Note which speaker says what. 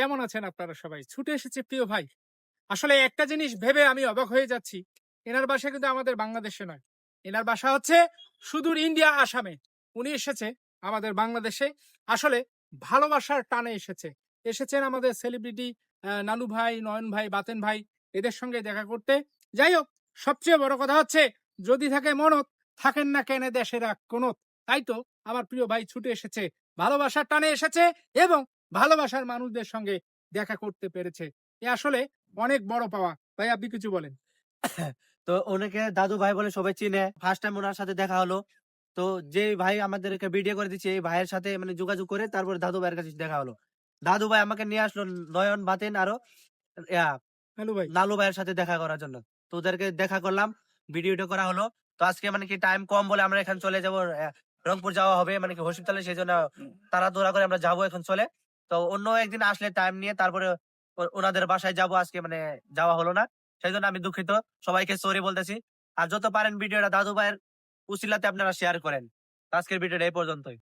Speaker 1: কেমন আছেন আপনারা সবাই? ছুটে এসেছে প্রিয় ভাই। আসলে একটা জিনিস ভেবে আমি অবাক হয়ে যাচ্ছি। এনার বাসা কিন্তু আমাদের বাংলাদেশে নয়। এনার বাসা হচ্ছে সুদূর ইন্ডিয়া, আসামে। উনি এসেছে আমাদের বাংলাদেশে। আসলে ভালোবাসার টানে এসেছে। এসেছেন আমাদের সেলিব্রিটি নানু ভাই, নয়ন ভাই, বাতেন ভাই এদের সঙ্গে দেখা করতে। যাই হোক, সবচেয়ে বড় কথা হচ্ছে যদি থাকে মনত, থাকেন না কেনে দেশের এক কোণত। তাই তো আমার প্রিয় ভাই ছুটে এসেছে। ভালোবাসার টানে এসেছে এবং ভালোবাসার মানুষদের সঙ্গে দেখা করতে পেরেছে। এ আসলে অনেক বড় পাওয়া। ভাই আপনি কিছু বলেন।
Speaker 2: তো ওনাকে দাদু ভাই বলে সবাই চিনে। ফার্স্ট টাইম ওনার সাথে দেখা হলো। তো যে ভাই আমাদেরকে ভিডিও করে দিচ্ছে এই ভাইয়ের সাথে মানে যোগাযোগ করে তারপরে দাদু ভাইয়ের কাছে দেখা হলো। দাদু ভাই আমাকে নিয়ে আসলো নয়ন, বাতেন আরো ইয়া
Speaker 1: হ্যালো ভাই।
Speaker 2: লালু ভাইয়ের সাথে দেখা করার জন্য। তো ওদেরকে দেখা করলাম, ভিডিওটা করা হলো। তো আজকে মানে কি টাইম কম বলে আমরা এখানে চলে যাবো। রংপুর যাওয়া হবে মানে কি হসপিটালে, সেজন্য তাড়াহুড়া করে আমরা যাবো এখন চলে। তো অন্য একদিন আসলে টাইম নিয়ে তারপরে ওনাদের বাসায় যাবো। আজকে মানে যাওয়া হলো না, সেই জন্য আমি দুঃখিত। সবাইকে সরি বলতেছি। আর যত পারেন ভিডিওটা দাদু ভাইয়ের উসিলাতে আপনারা শেয়ার করেন। আজকের ভিডিওটা এই পর্যন্তই।